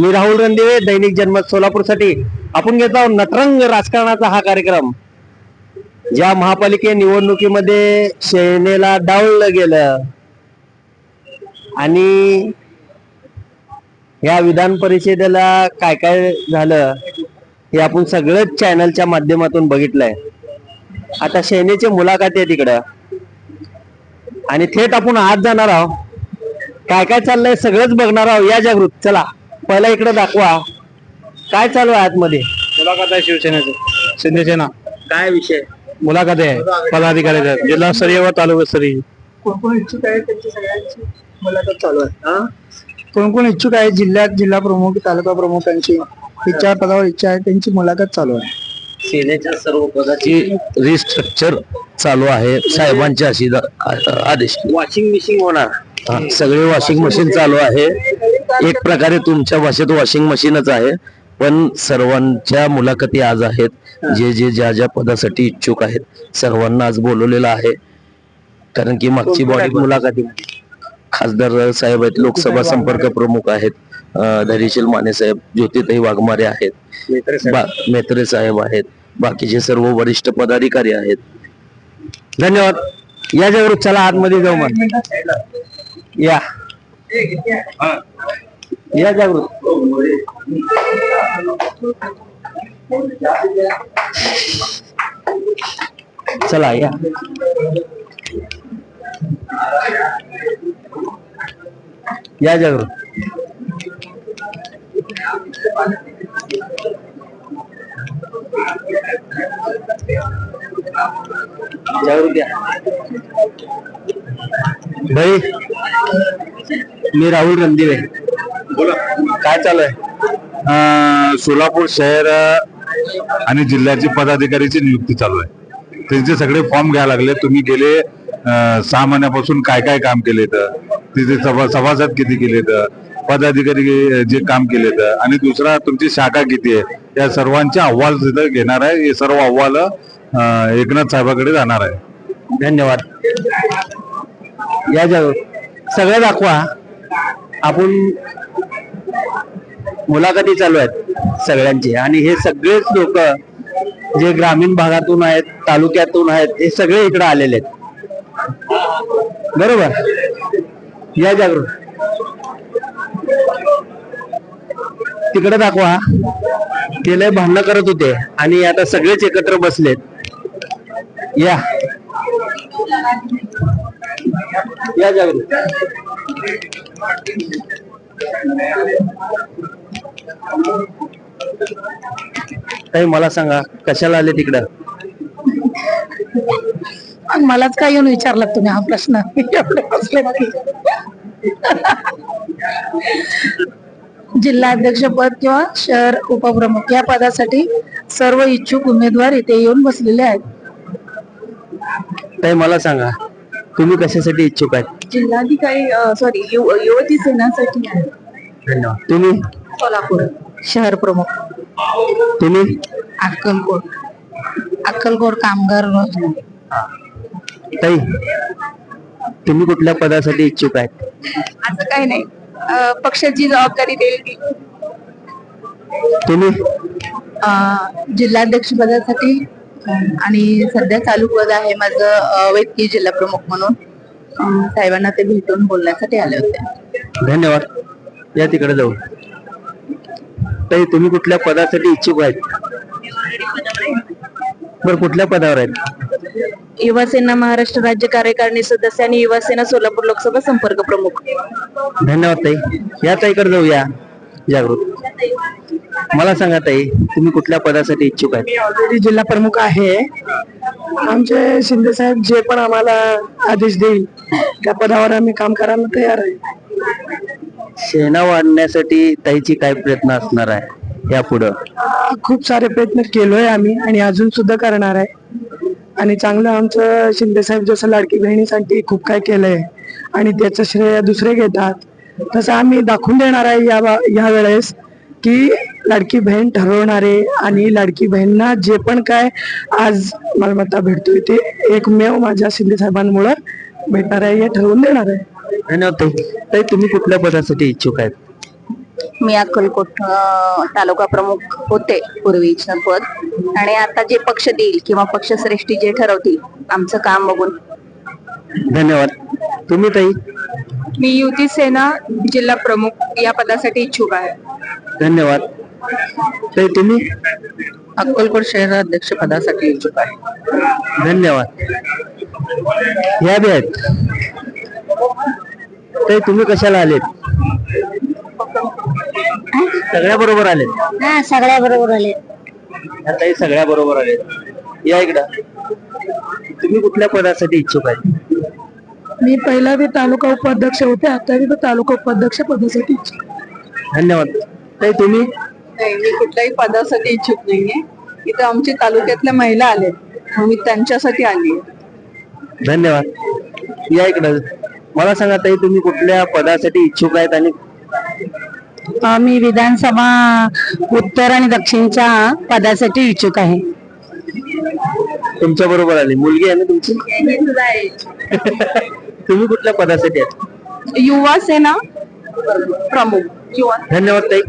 मी राहुल रणदिवे, दैनिक जनमत सोलापूरसाठी आपण घेत आहोत नटरंग राजकारणाचा हा कार्यक्रम. ज्या महापालिके निवडणुकीमध्ये सेनेला डावललं गेलं आणि या विधान परिषदेला काय काय झालं हे आपण सगळंच चॅनलच्या माध्यमातून बघितलंय. आता सेनेची मुलाखत आहे तिकडं आणि थेट आपण आज जाणार आहोत. काय काय चाललंय सगळंच बघणार आहोत. या जागृत, चला पहिला इकडे दाखवा काय चालू आहे आतमध्ये. मुलाखत आहे शिवसेनेचं, शिंदे सेना. काय विषय? मुलाखत आहे पदाधिकाऱ्याचा, जिल्हास्तरीय व तालुकास्तरीय. कोण कोण इच्छुक आहे त्यांची सगळ्यांची मुलाखत चालू आहे. कोण कोण इच्छुक आहे जिल्ह्यात, जिल्हा प्रमुख, तालुका प्रमुखांची इच्छा पदावर इच्छा आहे त्यांची मुलाखत चालू आहे. सेनेच्या सर्व पदाची रिस्ट्रक्चर चालू आहे साहेबांच्या आदेश. वॉशिंग मशीन होणार. सगळे वॉशिंग मशीन चालू आहे. एक प्रकारे तुमच्या भाषेत वॉशिंग मशीनच आहे, पण सर्वांच्या मुलाखती आज आहेत. जे जे ज्या ज्या पदासाठी इच्छुक आहेत सर्वांना आज बोलवलेलं आहे. कारण की मागची बॉडी मुलाखती खासदार साहेब आहेत, लोकसभा संपर्क प्रमुख आहेत, धैर्यशील माने साहेब, ज्योतिताई वाघमारे आहेत, मेत्रे साहेब आहेत, बाकीचे सर्व वरिष्ठ पदाधिकारी आहेत. धन्यवाद. या जागृत, चला आतमध्ये जाऊ. मग या या जागृत. चला या. या जागृत. जागृत या. भाई, मी राहुल रणदिवे. बोला. काय चालू आहे? सोलापूर शहर आणि जिल्ह्याची पदाधिकारीची नियुक्ती चालू आहे. त्यांचे सगळे फॉर्म घ्यायला लागले. तुम्ही गेले 6 महिन्यापासून काय काय काम केले, तर तिथे सभासद किती केले, तर पदाधिकारी जे काम केले, तर आणि दुसरा तुमची शाखा किती आहे, या सर्वांचे अहवाल तिथे घेणार आहे. हे सर्व अहवाल एकनाथ साहेबांकडे जाणार आहे. धन्यवाद. या जाऊ, सगळं दाखवा. आपण मुलाखती चालू आहेत सगळ्यांची आणि हे सगळेच लोक जे ग्रामीण भागातून आहेत, तालुक्यातून आहेत, हे सगळे इकडे आलेले आहेत. बरोबर. या जागृत, तिकडे दाखवा. ते लय भांडणं करत होते आणि आता सगळेच एकत्र बसलेत. या या जागृत. ताई, मला सांगा कशाला आले तिकडं? मलाच काय येऊन विचारला तुम्ही हा प्रश्न? जिल्हा अध्यक्षपद किंवा शहर उपप्रमुख या पदासाठी सर्व इच्छुक उमेदवार इथे येऊन बसलेले आहेत. ताई, मला सांगा तुम्ही कशासाठी इच्छुक आहेत? जिल्हाधिकारी सॉरी युवती सेनासाठी आहे. धन्यवाद. तुम्ही? सोलापूर शहर प्रमुख. तुम्ही? अक्कलकोट कामगार. ताई, तुम्ही कुठल्या पदासाठी इच्छुक आहेत? असं काही नाही, पक्षाची जबाबदारी देईल ती. तुम्ही? जिल्हाध्यक्ष पदासाठी आणि सध्या चालू पद आहे माझं वैद्यकीय जिल्हा प्रमुख म्हणून. साहेबांना ते भेटून बोलण्यासाठी आले होते. धन्यवाद. या तिकडे जाऊ. ताई, तुम्ही कुठल्या पदासाठी इच्छुक आहेत? बरं, कुठल्या पदावर आहेत? युवा सेना महाराष्ट्र राज्य कार्यकारिणी सदस्य आणि युवा सेना सोलापूर लोकसभा संपर्क प्रमुख. धन्यवाद ताई. या ताईकडे जाऊया. जागृत, मला सांगा ताई, तुम्ही कुठल्या पदासाठी इच्छुक आहेत? मी ऑलरेडी जिल्हा प्रमुख आहे. आमचे शिंदे साहेब जे पण आम्हाला आदेश देईल त्या पदावर आम्ही काम करायला तयार आहे. सेना वाढण्यासाठी ताईची काय प्रयत्न असणार आहे यापुढं? खूप सारे प्रयत्न केलोय आम्ही आणि अजून सुद्धा करणार आहे. आणि चांगलं आमचं शिंदे साहेब जसं लाडकी बहिणीसाठी खूप काय केलंय आणि त्याचं श्रेय दुसरे घेतात, तसं आम्ही दाखवून देणार आहे या वेळेस की लाडकी बहीण ठरवणारे आणि लाडकी बहिणींना जे पण काय आज मालमत्ता भेटतोय ते एकमेव माझ्या शिंदे साहेबांमुळे भेटणार आहे, हे ठरवून देणार आहे. धन्यवाद ताई. ताई, तुम्ही कुठल्या पदासाठी इच्छुक आहेत? मी अक्कलकोट तालुका प्रमुख होते पूर्वीचं पद, आणि आता जे पक्ष देईल किंवा पक्षश्रेष्ठी जे ठरवतील आमचं काम बघून. धन्यवाद. तुम्ही ताई? मी युती सेना जिल्हा प्रमुख या पदासाठी इच्छुक आहे. धन्यवाद. ताई तुम्ही? अक्कलकोट शहराध्यक्ष पदासाठी इच्छुक आहे. धन्यवाद. ह्या बी आहेत. ताई तुम्ही कशाला आलेत? सगळ्या बरोबर आलेत? सगळ्या बरोबर आले. ताई सगळ्या बरोबर आलेत. या इकडं. तुम्ही कुठल्या पदासाठी इच्छुक आहेत? मी पहिला बी तालुका उपाध्यक्ष होते, आता बी तालुका उपाध्यक्ष पदासाठी इच्छुक आहे. धन्यवाद. ताई तुम्ही? मी कुठल्याही पदासाठी इच्छुक नाहीये. इथं आमच्या तालुक्यातल्या महिला आलेत, मी त्यांच्यासाठी आली. धन्यवाद. या इकडं. मला सांगा ताई तुम्ही कुठल्या पदासाठी इच्छुक आहेत? आणि मी विधानसभा उत्तर आणि दक्षिणच्या पदासाठी इच्छुक आहे. तुमच्या बरोबर आले. मुलगी आहे ना तुमची? तुम्ही कुठल्या पदासाठी आहेत? युवा सेना प्रमुख. धन्यवाद ताई.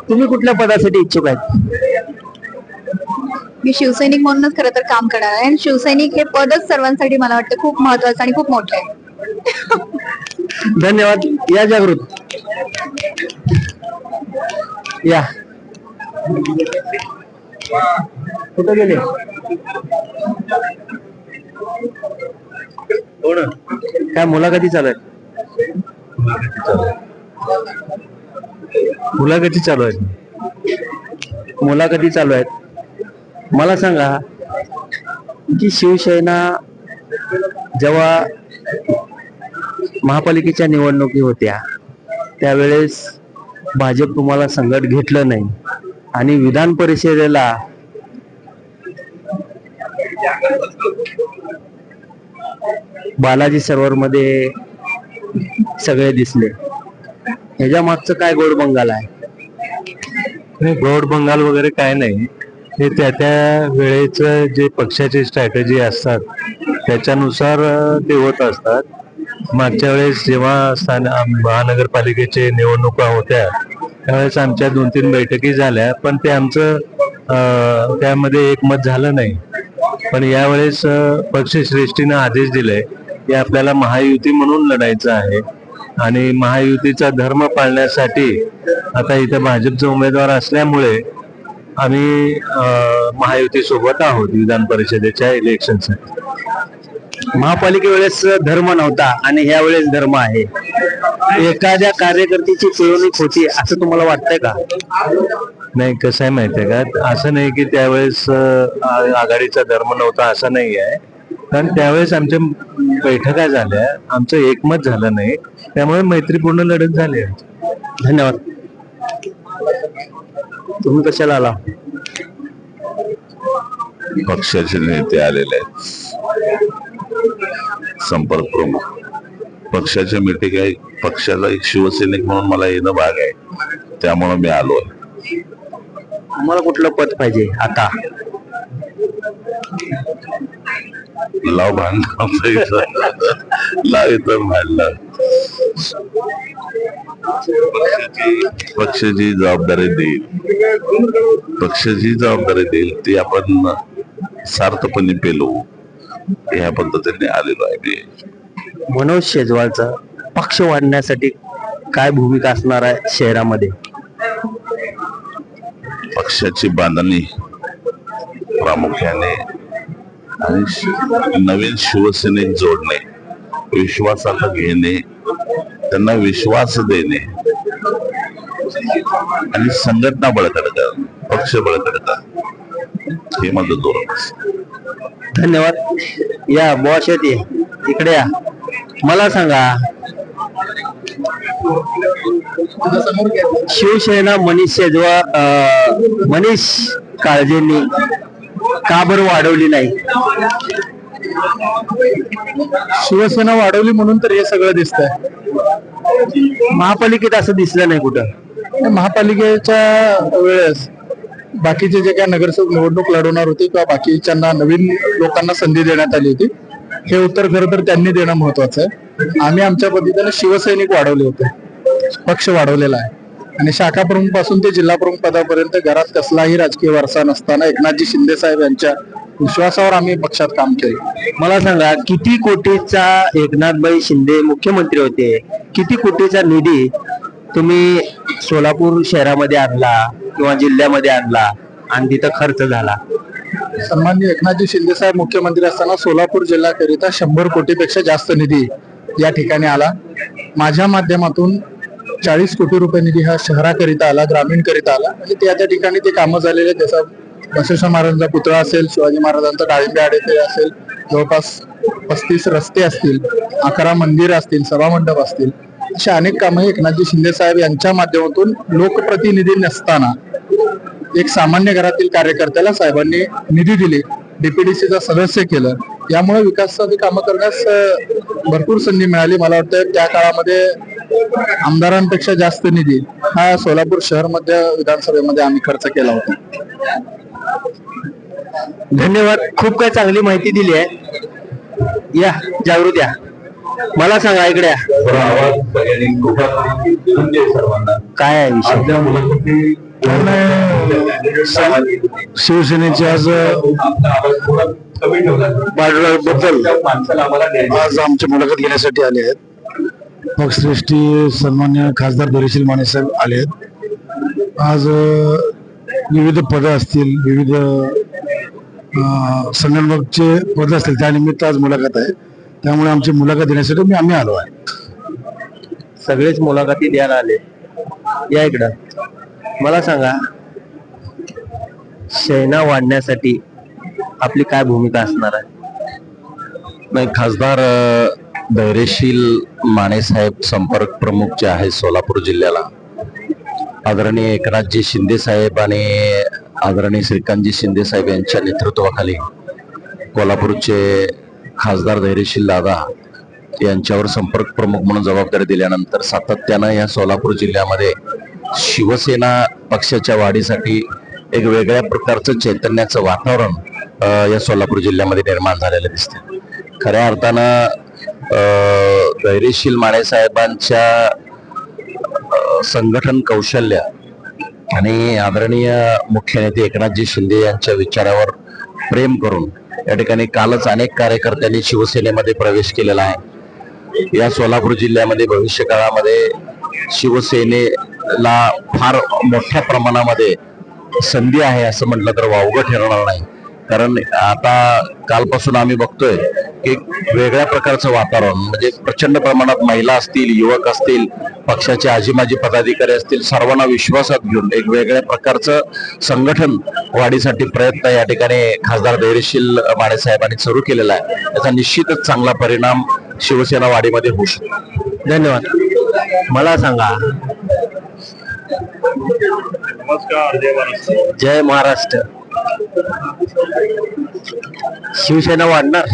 तुम्ही कुठल्या पदासाठी इच्छुक आहेत? मी शिवसैनिक म्हणूनच खरं तर काम करणार आहे, आणि शिवसैनिक हे पदच सर्वांसाठी मला वाटतं खूप महत्वाचं आणि खूप मोठं आहे. धन्यवाद. या जागृत. या. कुठं गेले? काय मुलाखती चालू आहेत? मुलाखती चालू आहेत. मुलाखती चालू आहेत. मला सांगा की शिवसेना जेव्हा महापालिकेच्या निवडणुकी होत्या त्यावेळेस भाजप तुम्हाला संकट घेतलं नाही, आणि विधान परिषदेला बालाजी सरोवर मध्ये सगळे दिसले. ह्याच्या मागचं काय गोड बंगाल आहे? नाही, गोड बंगाल वगैरे काय नाही. हे त्या त्या वेळेच जे पक्षाची स्ट्रॅटेजी असतात त्याच्यानुसार ते होत असतात. मागच्या वेळेस जेव्हा महानगरपालिकेचे निवडणुका होत्या त्यावेळेस आमच्या 2-3 बैठकी झाल्या, पण ते आमचं त्यामध्ये एकमत झालं नाही. पण यावेळेस पक्षश्रेष्ठीनं आदेश दिले की आपल्याला महायुती म्हणून लढायचं आहे, आणि महायुतीचा धर्म पाळण्यासाठी आता इथं भाजपचा उमेदवार असल्यामुळे आम्ही महायुती सोबत आहोत विधान परिषदेच्या इलेक्शनसाठी. महापालिके वेळेस धर्म नव्हता आणि ह्या वेळेस धर्म आहे. एखाद्या कार्यकर्त्याची पिळवणूक होती असं तुम्हाला वाटतंय का? नाही, कसं आहे माहितीये का, असं नाही की त्यावेळेस आघाडीचा धर्म नव्हता असं नाही आहे. कारण त्यावेळेस आमच्या बैठका झाल्या, आमचं एकमत झालं नाही, त्यामुळे मैत्रीपूर्ण लढत झाली. धन्यवाद. तुम्ही कशाला आला? पक्षाचे नेते आलेले आहेत, संपर्क प्रमुख. पक्षाच्या मीटिंग आहे, पक्षाचा एक शिवसैनिक म्हणून मला येणं भाग आहे, त्यामुळे मी आलोय. तुम्हाला कुठलं पद पाहिजे आता? लाव भांड लाव इथं भांडलं. पक्षाची जबाबदारी देईल ती आपण सार्थपणे पेलू ह्या पद्धतीने आलेलो आहे मी. मनोज शेजवालचा पक्ष वाढण्यासाठी काय भूमिका असणार आहे शहरामध्ये? पक्षाची बांधणी प्रामुख्याने आणि नवीन शिवसैनिक जोडणे, विश्वासाला घेणे, त्यांना विश्वास देणे आणि संघटना बळकट करणं, पक्ष बळकट करणं, हे माझं धोरण असतं. धन्यवाद. या बॉस येते इकडे या. मला सांगा, शिवसेना मनीष काळजेंनी का बरं वाढवली नाही? शिवसेना वाढवली म्हणून तर हे सगळं दिसतंय. महापालिकेत असं दिसलं नाही कुठं. महापालिकेच्या वेळेस बाकीचे जे काही नगरसेवक निवडणूक लढवणार होते किंवा बाकीच्यांना नवीन लोकांना संधी देण्यात आली होती, हे उत्तर खरं तर त्यांनी देणं महत्वाचं आहे. आम्ही आमच्या पद्धतीने शिवसैनिक वाढवले होते, पक्ष वाढवलेला आहे. आणि शाखा प्रमुख पासून ते जिल्हा प्रमुख पदापर्यंत घरात कसलाही राजकीय वारसा नसताना एकनाथजी शिंदे साहेब यांच्या विश्वासावर आम्ही पक्षात काम केलं. मला सांगा, किती कोटीचा एकनाथभाई शिंदे मुख्यमंत्री होते, किती कोटीचा निधी तुम्ही सोलापूर शहरामध्ये आणला किंवा जिल्ह्यामध्ये आणला आणि तिथं खर्च झाला? सन्माननीय एकनाथजी शिंदे साहेब मुख्यमंत्री असताना सोलापूर जिल्ह्याकरिता 100 कोटीपेक्षा जास्त निधी या ठिकाणी आला. माझ्या माध्यमातून 40 कोटी रुपये निधी हा शहराकरिता आला, ग्रामीण करिता आला. म्हणजे त्या ठिकाणी ते कामं झालेले, जसं बसवेश्वर महाराजांचा पुतळा असेल, शिवाजी महाराजांचा डाळिंबे आडेफे असेल, जवळपास 35 रस्ते असतील, 11 मंदिर असतील, सभामंडप असतील, अशा अनेक कामं एकनाथजी शिंदे साहेब यांच्या माध्यमातून लोकप्रतिनिधी नसताना एक सामान्य घरातील कार्यकर्त्याला साहेबांनी निधी दिली, डीपीडीसीचा सदस्य केलं. यामुळे विकासाची कामं करण्यास भरपूर संधी मिळाली. मला वाटतं त्या काळामध्ये आमदारांपेक्षा जास्त निधी हा सोलापूर शहरमध्ये विधानसभेमध्ये आम्ही खर्च केला होता. धन्यवाद, खूप काही चांगली माहिती दिली आहे. या जागृत या. मला सांगा, इकडे या. काय आहे विषय? शिवसेनेचे आज बद्दल आज आमच्या मुलाखत घेण्यासाठी आले आहेत. पक्षश्रेष्ठी सन्मान्य खासदार धैर्यशील माने साहेब आले आहेत. आज विविध पदं असतील, विविध संगणकचे पद असतील, त्यानिमित्त आज मुलाखत आहे. त्यामुळे आमची मुलाखत देण्यासाठी आम्ही आलो आहे. सगळेच मुलाखती द्यायला आले. या इकडं. मला सांगा, सेना वाढण्यासाठी आपली काय भूमिका असणार आहे? नाही, खासदार धैर्यशील मानेसाहेब संपर्क प्रमुख जे आहे सोलापूर जिल्ह्याला, आदरणीय एकनाथजी शिंदे साहेब आणि आदरणीय श्रीकांतजी शिंदे साहेब यांच्या नेतृत्वाखाली कोल्हापूरचे खासदार धैर्यशील दादा यांच्यावर संपर्क प्रमुख म्हणून जबाबदारी दिल्यानंतर सातत्यानं या सोलापूर जिल्ह्यामध्ये शिवसेना पक्षाच्या वाढीसाठी एक वेगळ्या प्रकारचं चैतन्याचं वातावरण या सोलापूर जिल्ह्यामध्ये निर्माण झालेलं दिसते. खऱ्या अर्थानं धैर्यशील माने साहेबांच्या संघटन कौशल्य आणि आदरणीय मुख्य नेते एकनाथजी शिंदे यांच्या विचारावर प्रेम करून या ठिकाणी कालच अनेक कार्यकर्त्यांनी शिवसेनेमध्ये प्रवेश केलेला आहे. या सोलापूर जिल्ह्यामध्ये भविष्य काळामध्ये शिवसेनेला फार मोठ्या प्रमाणामध्ये संधी आहे असं म्हटलं तर वावगं ठरणार नाही. कारण आता कालपासून आम्ही बघतोय की वेगळ्या प्रकारचं वातावरण, म्हणजे प्रचंड प्रमाणात महिला असतील, युवक असतील, पक्षाचे आजी माजी पदाधिकारी असतील, सर्वांना विश्वासात घेऊन एक वेगळ्या प्रकारचं संघटन वाढीसाठी प्रयत्न या ठिकाणी खासदार धैर्यशील माने साहेबांनी सुरू केलेला आहे. त्याचा निश्चितच चांगला परिणाम शिवसेना वाढीमध्ये होऊ शकतो. धन्यवाद. मला सांगा, जय महाराष्ट्र. शिवसेना वाढणार?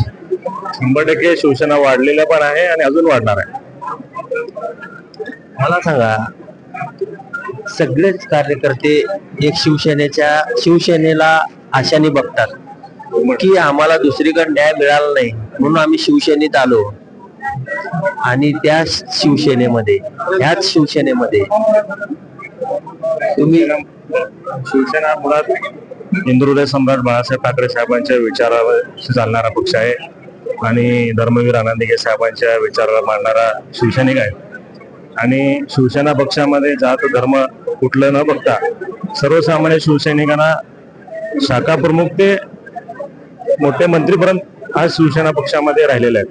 100% शिवसेना वाढलेल्या पण आहे आणि अजून वाढणार आहे. मला सांगा, सगळेच कार्यकर्ते एक शिवसेनेला आशाने बघतात की आम्हाला दुसरीकडे न्याय मिळाला नाही म्हणून आम्ही शिवसेनेत आलो. आणि ह्याच शिवसेनेमध्ये तुम्ही शिवसेना मुळात हिंदुहृदय सम्राट बाळासाहेब ठाकरे साहेबांच्या विचारावर चालणारा पक्ष आहे आणि धर्मवीर आनंदगे साहेबांच्या विचाराला मानणारा शिवसैनिक आहे. आणि शिवसेना पक्षामध्ये जात धर्म कुठलं न बघता सर्वसामान्य शिवसैनिकांना शाखा प्रमुख ते मोठे मंत्रीपर्यंत आज शिवसेना पक्षामध्ये राहिलेले आहेत.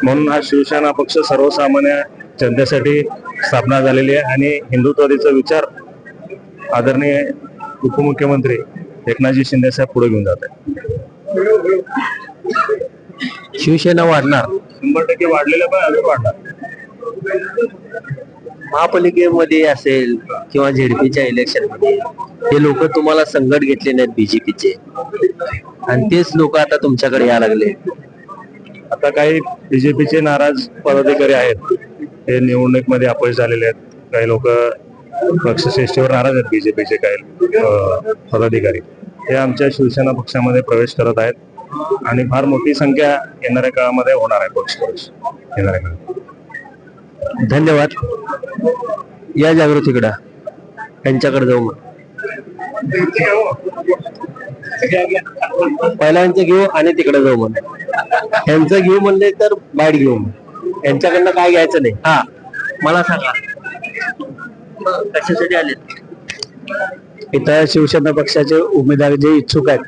म्हणून हा शिवसेना पक्ष सर्वसामान्य जनतेसाठी स्थापना झालेली आहे आणि हिंदुत्वादीचा विचार आदरणीय उपमुख्यमंत्री एकनाथजी शिंदे साहेब पुढे घेऊन जात आहेत. शिवसेना वाढणार? 100% वाढलेलं पण अजून वाढणार. महापालिकेमध्ये असेल किंवा झेडपीच्या इलेक्शन मध्ये हे लोक तुम्हाला संकट घेतले नाहीत बीजेपीचे, आणि तेच लोक आता तुमच्याकडे यायला लागले. आता काही बीजेपीचे नाराज पदाधिकारी आहेत, हे निवडणुकीमध्ये अपयश झालेले आहेत. काही लोक पक्षश्रेष्ठीवर नाराज आहेत. बीजेपीचे काही पदाधिकारी हे आमच्या शिवसेना पक्षामध्ये प्रवेश करत आहेत आणि फार मोठी संख्या येणाऱ्या काळामध्ये होणार आहे पक्ष प्रवेश येणाऱ्या काळात. धन्यवाद. या जागृतीकडे. त्यांच्याकडे जाऊ मग. पहिला यांचं घेऊ आणि तिकडे जाऊ मग. यांचं घेऊ म्हणले तर बाईट घेऊ मग. यांच्याकडनं काय घ्यायचं नाही. हा मला सांगा कशासाठी आले? इथं शिवसेना पक्षाचे उमेदवार जे इच्छुक आहेत,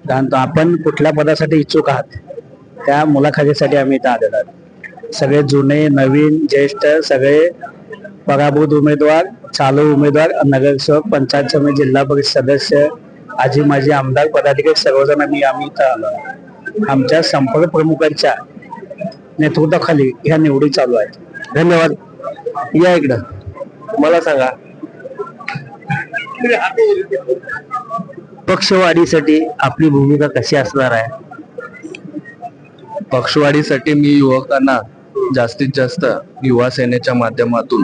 कारण आपण कुठल्या पदासाठी इच्छुक आहात त्या मुलाखतीसाठी आम्ही इथं आलेलो आहोत. सगळे जुने नवीन ज्येष्ठ सगळे पराभूत उमेदवार, चालू उमेदवार, नगरसेवक, पंचायत समिती, जिल्हा परिषद सदस्य, आजी माजी आमदार, पदाधिकारी सर्वजण आम्ही इथं आलो आहोत. आमच्या संपर्क प्रमुखांच्या नेतृत्वाखाली ह्या निवडी चालू आहेत. धन्यवाद. या इकडं मला सांगा पक्षवाढीसाठी आपली भूमिका कशी असणार आहे? पक्षवाढीसाठी मी युवकांना जास्तीत जास्त युवा सेनेच्या माध्यमातून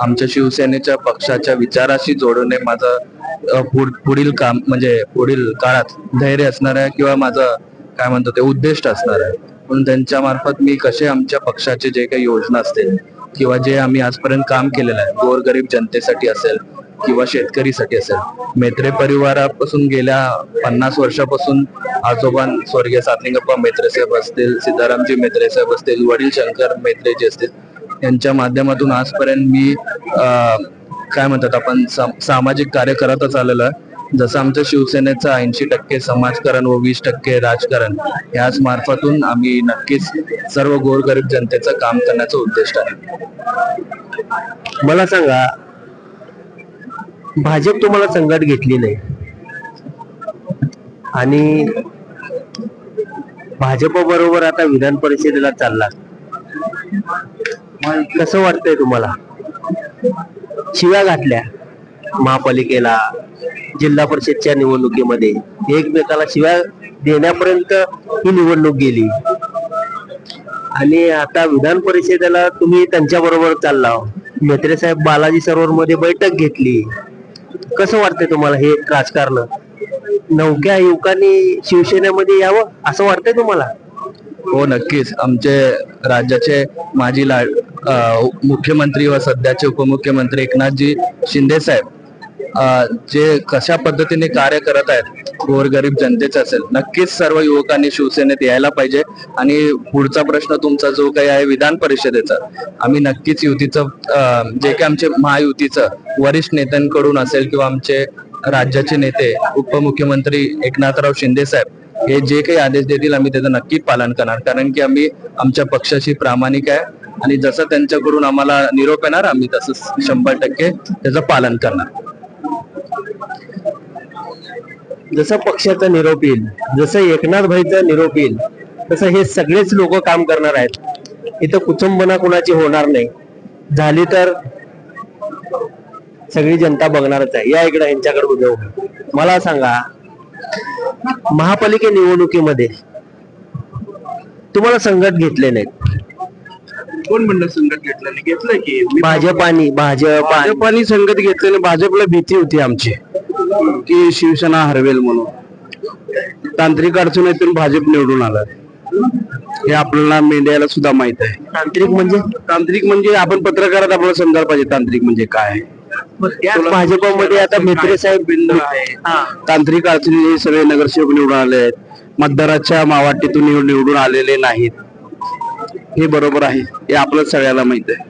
आमच्या शिवसेनेच्या पक्षाच्या विचाराशी जोडणे माझं पुढील काम म्हणजे पुढील काळात धैर्य असणार आहे किंवा माझं काय म्हणतो ते उद्दिष्ट असणार आहे. म्हणून त्यांच्या मार्फत मी कसे आमच्या पक्षाचे जे काही योजना असतील किंवा जे आम्ही आजपर्यंत काम केलेलं आहे गोरगरीब जनतेसाठी असेल किंवा शेतकरीसाठी असेल. मेत्रे परिवारापासून गेल्या 50 वर्षापासून आजोबा स्वर्गीय सातलिंगप्पा मेत्रे साहेब असतील, सिद्धारामजी मेत्रे साहेब असतील, वडील शंकर मेत्रे जे असतील, यांच्या माध्यमातून आजपर्यंत मी काय म्हणतात आपण सामाजिक कार्य करतच आलेलो आहे. जसं आमच्या शिवसेनेचं 80% समाजकारण व 20% राजकारण याच मार्फतून आम्ही नक्कीच सर्व गोरगरीब जनतेचं काम करण्याचं उद्दिष्ट आहे. मला सांगा भाजप तुम्हाला संकट घेतली नाही आणि भाजप बरोबर आता विधान परिषदेला चालला, कसं वाटतंय तुम्हाला? शिव्या घातल्या महापालिकेला, जिल्हा परिषदच्या निवडणुकीमध्ये एकमेकाला शिव्या देण्यापर्यंत ही निवडणूक गेली आणि आता विधान परिषदेला तुम्ही त्यांच्या बरोबर चालला. मेत्रे साहेब बालाजी सरोवर मध्ये बैठक घेतली. कसं वाटतंय तुम्हाला हे राजकारण? नवख्या युवकांनी शिवसेनेमध्ये यावं असं वाटतंय तुम्हाला? हो नक्कीच. आमचे राज्याचे माजी मुख्यमंत्री व सध्याचे उपमुख्यमंत्री एकनाथजी शिंदे साहेब जे कशा पद्धतीने कार्य करत आहेत गोरगरीब जनतेचे असेल, नक्कीच सर्व युवकांनी शिवसेनेत यायला पाहिजे. आणि पुढचा प्रश्न तुमचा जो काही आहे विधान परिषदेचा, आम्ही नक्कीच युतीचं जे काही आमचे महायुतीचं वरिष्ठ नेत्यांकडून असेल किंवा आमचे राज्याचे नेते उपमुख्यमंत्री एकनाथराव शिंदे साहेब हे जे काही आदेश देतील आम्ही त्याचं नक्की पालन करणार. कारण की आम्ही आमच्या पक्षाशी प्रामाणिक आहे आणि जसं त्यांच्याकडून आम्हाला निरोप येणार आम्ही तसं 100% त्याचं पालन करणार. जसं पक्षाचा निरोप येईल, जसं एकनाथ भाईचा निरोप येईल, तसं हे सगळेच लोक काम करणार आहेत. इथं कुचंबना कुणाची होणार नाही. झाली तर सगळी जनता बघणारच आहे. या इकडे यांच्याकडे जाऊ. मला सांगा महापालिका निवडणुकीमध्ये तुम्हाला संकट घेतले नाहीत? कोण म्हणलं संकट घेतलं नाही? घेतलं की भाजपानी संकट घेतलं नाही. भाजपला भीती होती आमची की शिवसेना हरवेल म्हणून. तांत्रिक अडचणीतून भाजप निवडून आला हे आपल्याला मीडियाला सुद्धा माहित आहे. तांत्रिक म्हणजे आपण पत्रकारात आपल्याला समजायला पाहिजे तांत्रिक म्हणजे काय आहे. भाजपमध्ये आता मेत्रे साहेब भिन्न आहे. तांत्रिक अडचणी सगळे नगरसेवक निवडून आले आहेत. मतदाराच्या मावाटीतून निवडून आलेले नाहीत. हे बरोबर आहे, हे आपलं सगळ्याला माहित आहे.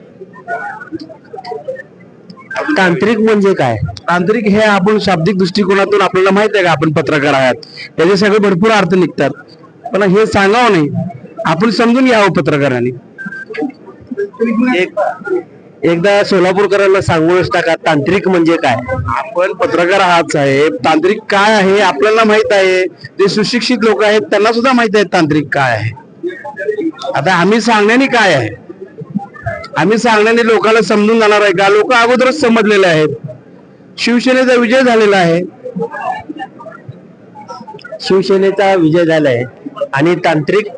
तांत्रिक म्हणजे काय? तांत्रिक हे आपण शाब्दिक दृष्टिकोनातून आपल्याला माहित आहे का आपण पत्रकार आहात, त्याचे सगळे भरपूर अर्थ निघतात. पण हे सांगावं नाही, आपण समजून घ्यावं पत्रकारांनी. एकदा सोलापूरकरांना सांगूनच टाका तांत्रिक म्हणजे काय. आपण पत्रकार आहात साहेब, तांत्रिक काय आहे आपल्याला माहित आहे. जे सुशिक्षित लोक आहेत त्यांना सुद्धा माहित आहे तांत्रिक काय आहे. आता आम्ही सांगण्याने काय आहे, आम्ही सांगण्याने लोकांना समजून जाणार आहे का? लोक अगोदरच समजलेले आहेत. शिवसेनेचा विजय झालेला आहे. शिवसेनेचा विजय झालाय आणि तांत्रिक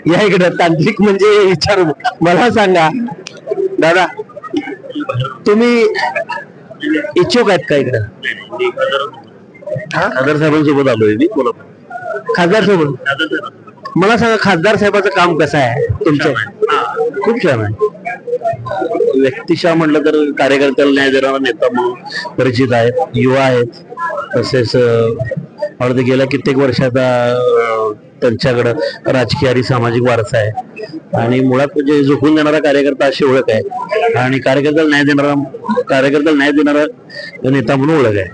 या इकडे तांत्रिक म्हणजे विचारू. मला सांगा दादा, तुम्ही इच्छुक आहेत का इकडे? खासदार साहेबांसोबत आलोय मी. खासदार सोबत मला सांगा खासदार साहेबाचं काम कसं आहे तुमचं? खूप छान आहे. व्यक्तिशः म्हटलं तर कार्यकर्त्याला न्याय देणारा नेता म्हणून परिचित आहेत, युवा आहेत. तसेच मला वाटतं गेल्या कित्येक वर्षाचा त्यांच्याकडं राजकीय आणि सामाजिक वारसा आहे आणि मुळात म्हणजे झोकून देणारा कार्यकर्ता अशी ओळख आहे आणि कार्यकर्त्याला न्याय देणारा नेता म्हणून ओळख आहे.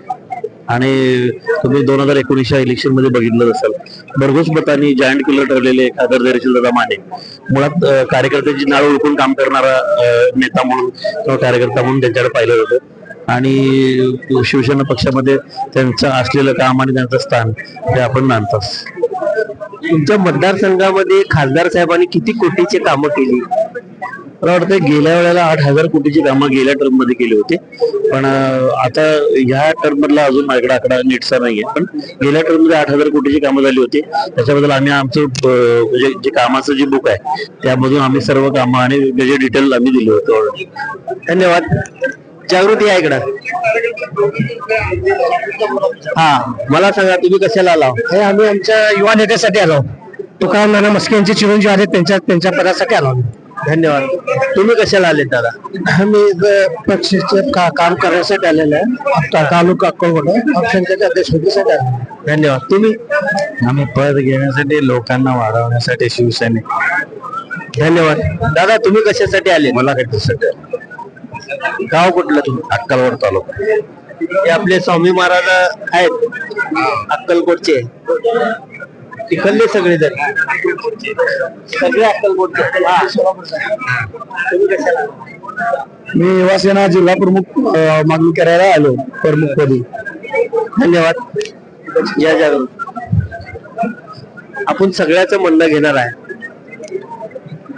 आणि तुम्ही 2019च्या इलेक्शन मध्ये बघितलं असाल, भरघोस मतांनी जायंट किलर ठरलेले खासदार धैर्यशीलदादा माने मुळात कार्यकर्त्यांची नाळ ओळखून काम करणारा नेता म्हणून किंवा कार्यकर्ता म्हणून त्यांच्याकडे पाहिलं जातं आणि शिवसेना पक्षामध्ये त्यांचं असलेलं काम आणि त्यांचं स्थान हे आपण मानतोच. तुमच्या मतदारसंघामध्ये खासदार साहेबांनी किती कोटीचे कामं केली? मला वाटतं गेल्या वेळेला 8,000 कोटीची कामं गेल्या टर्म मध्ये केली होती, पण आता ह्या टर्म मधला अजून माझ्याकडे आकडा नीटचा नाहीये, पण गेल्या टर्म मध्ये 8,000 कोटीची कामं झाली होती. त्याच्याबद्दल आम्ही आमचं म्हणजे जे कामाचं जे बुक आहे त्यामधून आम्ही सर्व कामं आणि त्याचे डिटेल आम्ही दिले होते. धन्यवाद. जागृती आहे इकडं. हा, मला सांगा तुम्ही कशाला आला? हे आम्ही आमच्या युवा नेत्यासाठी आलो. तुकाराम नाना मस्के यांचे चिरंजीव आहेत, त्यांच्या पदासाठी आलो. धन्यवाद. तुम्ही कशाला आले दादा? आम्ही पक्षाचे काम करण्यासाठी आलेलं आहे. तालुका अक्कलकोट पक्षांच्या अध्यक्षपदासाठी आलो. धन्यवाद. तुम्ही? आम्ही पद घेण्यासाठी, लोकांना वाढवण्यासाठी शिवसैनिक. धन्यवाद. दादा तुम्ही कशासाठी आले? मला कशासाठी? गाव कुठलं तुम्ही? अक्कलकोट तालुका. हे आपले स्वामी महाराज आहेत अक्कलकोटचे, तिकडले सगळे जण सगळे अक्कलकोटचे. तुम्ही कशाला? मी युवासेना जिल्हा प्रमुख मागणी करायला आलो, प्रमुख पदी. धन्यवाद. या जागृत. आपण सगळ्याचं म्हणणं घेणार आहे.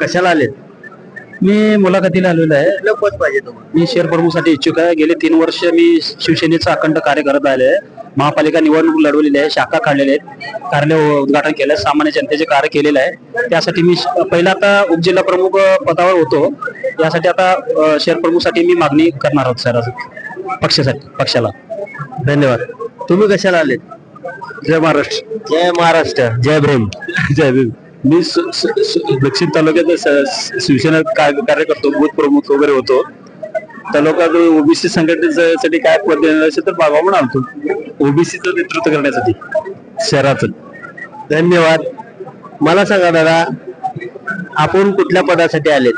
कशाला आलेत? मी मुलाखतीला आलेलो आहे. कुठलं पद पाहिजे तुम्हाला? मी शहर प्रमुखसाठी इच्छुक आहे. गेले 3 वर्ष मी शिवसेनेचा अखंड कार्य करत आले आहे. महापालिका निवडणूक लढवलेली आहे, शाखा काढलेल्या आहेत, कार्यालय उद्घाटन केलं, सामान्य जनतेचे कार्य केलेलं आहे. त्यासाठी मी पहिला आता उपजिल्हा प्रमुख पदावर होतो, यासाठी आता शहर प्रमुखसाठी मी मागणी करणार आहोत सर पक्षाला. धन्यवाद. तुम्ही कशाला आलेत? जय महाराष्ट्र. जय महाराष्ट्र. जय भीम. जय भीम. मी दक्षिण तालुक्यात शिवसेना कार्य करतो, बूथ प्रमुख वगैरे होतो. तालुक्यात ओबीसी संघटनेसाठी काय पद देणार असेल तर बाबा म्हणून आलतो, ओबीसीचं नेतृत्व करण्यासाठी शहराचं. धन्यवाद. मला सांगा दादा, आपण कुठल्या पदासाठी आलेत?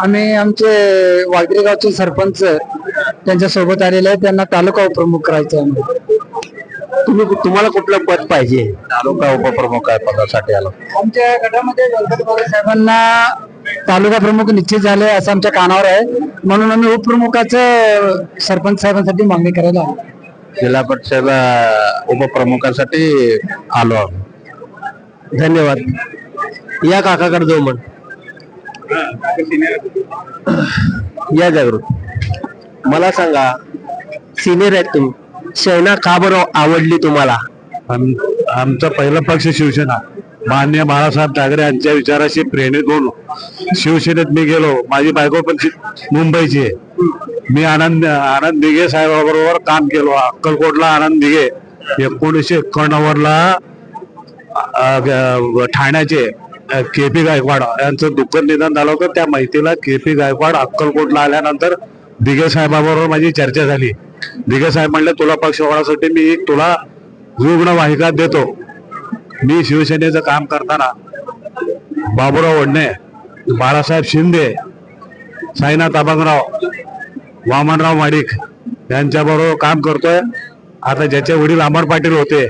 आम्ही आमचे वागरे गावचे सरपंच त्यांच्या सोबत आलेले आहे, त्यांना तालुका उपप्रमुख करायचं आहे. तुम्हाला कुठलं पद पाहिजे? तालुका उपप्रमुख पदासाठी आलो. आमच्या गटामध्ये व्यंकट बाबा साहेबांना तालुका प्रमुख निश्चित झाले असं आमच्या कानावर आहे, म्हणून आम्ही उपप्रमुखाचं सरपंच साहेबांसाठी मागणी करायला आलो. जिल्हा परिषद उपप्रमुखासाठी आलो. धन्यवाद. या काकाकडे जाऊ मग. या जागृत. मला सांगा, सिनियर आहेत तुम्ही, सेना का बरं आवडली तुम्हाला? आमचा पहिला पक्ष शिवसेना, माननीय बाळासाहेब ठाकरे यांच्या विचाराशी प्रेरित होऊन शिवसेनेत मी गेलो. माझी बायको पण मुंबईची आहे. मी आनंद दिघे साहेबाबरोबर काम केलो. अक्कलकोटला आनंद दिघे 1991 ला ठाण्याचे KP गायकवाड यांचं दुःखद निधन झालं होतं. त्या माहितीला KP गायकवाड अक्कलकोटला आल्यानंतर दिघे साहेबाबरोबर माझी चर्चा झाली. दिघे साहेब म्हणले, तुला पक्ष वाढवण्यासाठी मी तुला रुग्णवाहिका देतो. मी शिवसेनेचं काम करताना बाबूराव वडणे, बाळासाहेब शिंदे, साईनाथ अभंगराव, वामनराव माडिक यांच्याबरोबर काम करतोय. आता ज्याचे वडील अमर पाटील होते,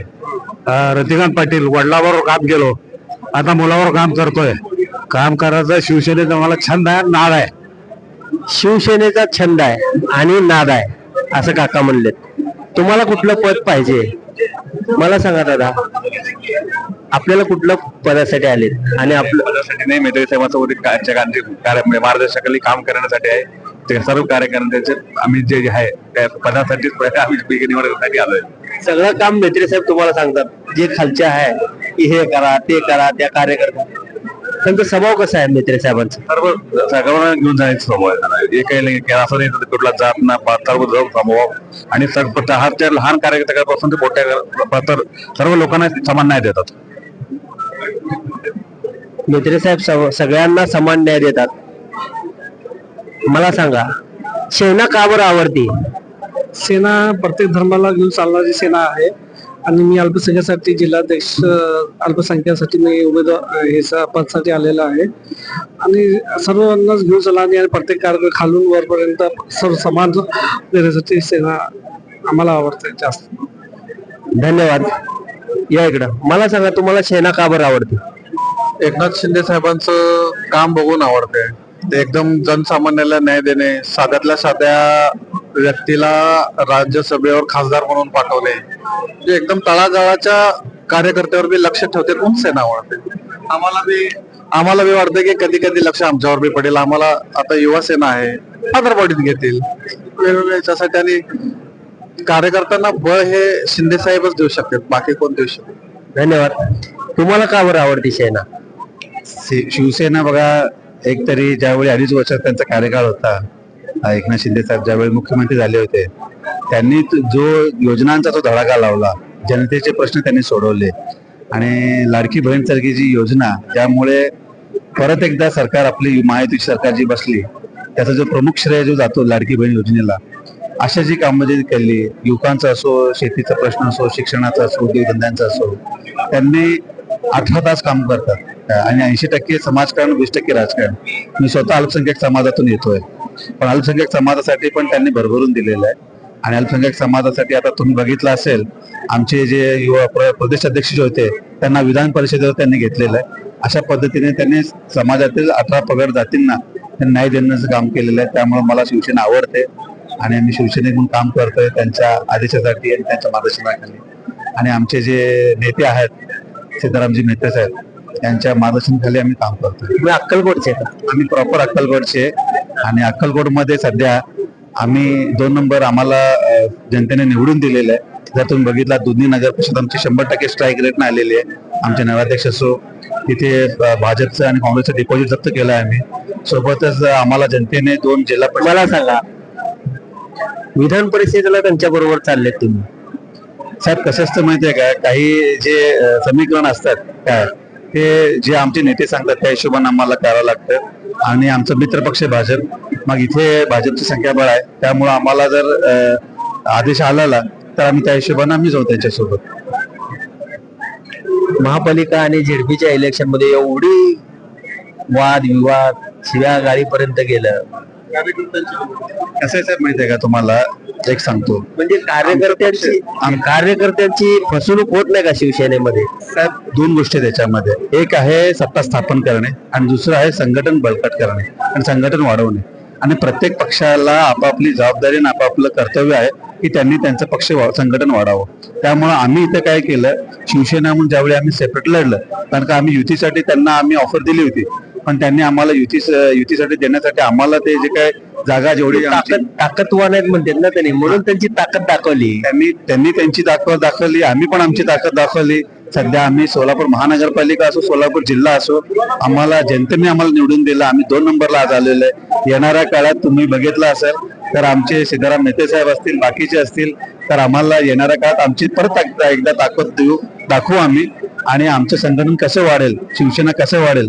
रतिकांत पाटील, वडिलाबरोबर काम केलो. आता मुलावर काम करतोय. काम करायचा शिवसेनेचा मला छंद आहे, नाद आहे. शिवसेनेचा छंद आहे आणि नाद आहे असं काका म्हणलेत. तुम्हाला कुठलं पद पाहिजे? मला सांगा दादा, आपल्याला कुठल्या पदासाठी आलेत? आणि आपलं पदासाठी नाही, मेत्री साहेबांसोबत मार्गदर्शकाली काम करण्यासाठी आहे. ते सर्व कार्यकर्त्यांचे आम्ही जे आहे त्या पदासाठीच आम्ही निवडण्यासाठी आलोय. सगळं काम मेत्रे साहेब तुम्हाला सांगतात, जे खालचे आहे की हे करा ते करा, त्या कार्यकर्त्या. त्यांचा स्वभाव कसा आहे मेत्रे साहेबांचा? सर्व सगळ्यांना घेऊन जायचं स्वभाव आहे. काही असं नाही कुठला जात ना सर्व स्वभाव आणि त्या लहान कार्यकर्त्यापासून ते मोठ्या सर्व लोकांना समान न्याय देतात. मेत्रे साहेब सगळ्यांना समान न्याय देतात. मला सांगा सेना का बरं आवडते? सेना प्रत्येक धर्माला घेऊन चालणारी सेना आहे आणि मी अल्पसंख्यासाठी जिल्हाध्यक्ष अल्पसंख्यासाठी मी उमेदवार हे पदासाठी आलेला आहे आणि सर्वांनाच घेऊन चालणारी आणि प्रत्येक कार्य खालून वरपर्यंत सर्व समान देण्यासाठी सेना आम्हाला आवडते जास्त. धन्यवाद. या इकडं मला सांगा तुम्हाला सेना का बरं आवडते? एकनाथ शिंदे साहेबांचं काम बघून आवडते. ते एकदम जनसामान्याला न्याय देणे, साध्यातल्या साध्या व्यक्तीला राज्यसभेवर खासदार म्हणून पाठवणे, जे एकदम तळागाळाच्या कार्यकर्त्यावर बी लक्ष ठेवते म्हणून सेना आवडते. आम्हाला बी वाटतं की कधी कधी लक्ष आमच्यावर बी पडेल. आम्हाला आता युवा सेना आहे, फादर बॉडीत घेतील वेगवेगळ्या याच्यासाठी आणि कार्यकर्त्यांना बळ हे शिंदे साहेबच देऊ शकतात, बाकी कोण देऊ शकत. धन्यवाद. तुम्हाला का बरं आवडते सेना? शिवसेना बघा, एक तरी ज्यावेळी 2.5 वर्षात त्यांचा कार्यकाळ होता, एकनाथ शिंदे साहेब ज्यावेळी मुख्यमंत्री झाले होते, त्यांनी जो योजनांचा जो धडाका लावला, जनतेचे प्रश्न त्यांनी सोडवले आणि लाडकी बहीण सारखी जी योजना, त्यामुळे परत एकदा सरकार आपली महायुती सरकार जी बसली, त्याचा जो प्रमुख श्रेय जो जातो लाडकी बहीण योजनेला. अशा जी कामं जी केली, युवकांचा असो, शेतीचा प्रश्न असो, शिक्षणाचा असो, उद्योगधंद्यांचा असो, त्यांनी 18 तास काम करतात आणि 80% समाजकारण, 20% राजकारण. मी स्वतः अल्पसंख्याक समाजातून येतोय, पण अल्पसंख्याक समाजासाठी पण त्यांनी भरभरून दिलेलं आहे. आणि अल्पसंख्याक समाजासाठी आता तुम्ही बघितलं असेल, आमचे जे युवा प्रदेश अध्यक्ष जे होते त्यांना विधान परिषदेवर त्यांनी घेतलेलं आहे. अशा पद्धतीने त्यांनी समाजातील 18 पगड जातींना न्याय देण्याचं काम केलेलं आहे. त्यामुळे मला शिवसेना आवडते आणि आम्ही शिवसेनेतून काम करतोय त्यांच्या आदेशासाठी आणि त्यांच्या मार्गदर्शनाखाली. आणि आमचे जे नेते आहेत सीतारामजी मेत्रे साहेब, त्यांच्या मार्गदर्शनाखाली आम्ही काम करतोय. तुम्ही अक्कलकोटचे का? आम्ही प्रॉपर अक्कलकोटचे आणि अक्कलकोटमध्ये सध्या आम्ही 2 नंबर आम्हाला जनतेने निवडून दिलेलं आहे. जर तुम्ही बघितला, दुधनी नगर परिषद आमची 100% स्ट्राईक रेटने आलेली आहे. आमचे नगराध्यक्ष असो, तिथे भाजपचं आणि काँग्रेसचं डिपॉझिट जप्त केलं आहे आम्ही. सोबतच आम्हाला जनतेने 2 जिल्हा परिषद. मला सांगा विधान परिषदेला त्यांच्या बरोबर चाललेत तुम्ही? साहेब कसं असतं माहितीये का, काही जे समीकरण असतात काय, ते जे आमचे नेते सांगतात त्या हिशोबाने आम्हाला करावं लागतं. आणि आमचा मित्रपक्ष भाजप, मग इथे भाजपची संख्याबळ आहे, त्यामुळे आम्हाला जर आदेश आला तर आम्ही त्या हिशोबाने आम्ही जाऊ त्यांच्यासोबत. महापालिका आणि झेडपीच्या इलेक्शन मध्ये एवढी वाद विवाद शिव्या गाडीपर्यंत गेलं, कसं आहे साहेब माहितीये का, तुम्हाला एक सांगतो, म्हणजे कार्यकर्त्यांची फसवणूक होत नाही का शिवसेनेमध्ये? साहेब 2 गोष्टी त्याच्यामध्ये, एक आहे सत्ता स्थापन करणे आणि दुसरं आहे संघटन बळकट करणे आणि संघटन वाढवणे. आणि प्रत्येक पक्षाला आपापली जबाबदारी आणि आपापलं कर्तव्य आहे की त्यांनी त्यांचं पक्ष संघटन वाढावं. त्यामुळे आम्ही इथं काय केलं, शिवसेना म्हणून ज्यावेळी आम्ही सेपरेट लढलं, कारण का आम्ही युतीसाठी त्यांना आम्ही ऑफर दिली होती, पण त्यांनी आम्हाला युतीसाठी देण्यासाठी आम्हाला ते जे काय जागा जेवढी ताकदवान आहेत म्हणतात ना त्यांनी, म्हणून त्यांची ताकद दाखवली. त्यांनी त्यांची ताकद दाखवली, आम्ही पण आमची ताकद दाखवली. सध्या आम्ही सोलापूर महानगरपालिका असो, सोलापूर जिल्हा असो, आम्हाला जनतेने आम्हाला निवडून दिलं. आम्ही 2 नंबरला आज आलेलो आहे. येणाऱ्या काळात तुम्ही बघितलं असेल तर आमचे सीताराम मेत्रे साहेब असतील, बाकीचे असतील, तर आम्हाला येणाऱ्या काळात आमची परत एकदा ताकद दाखवू आम्ही. आणि आमचं संघटन कसं वाढेल, शिवसेना कसं वाढेल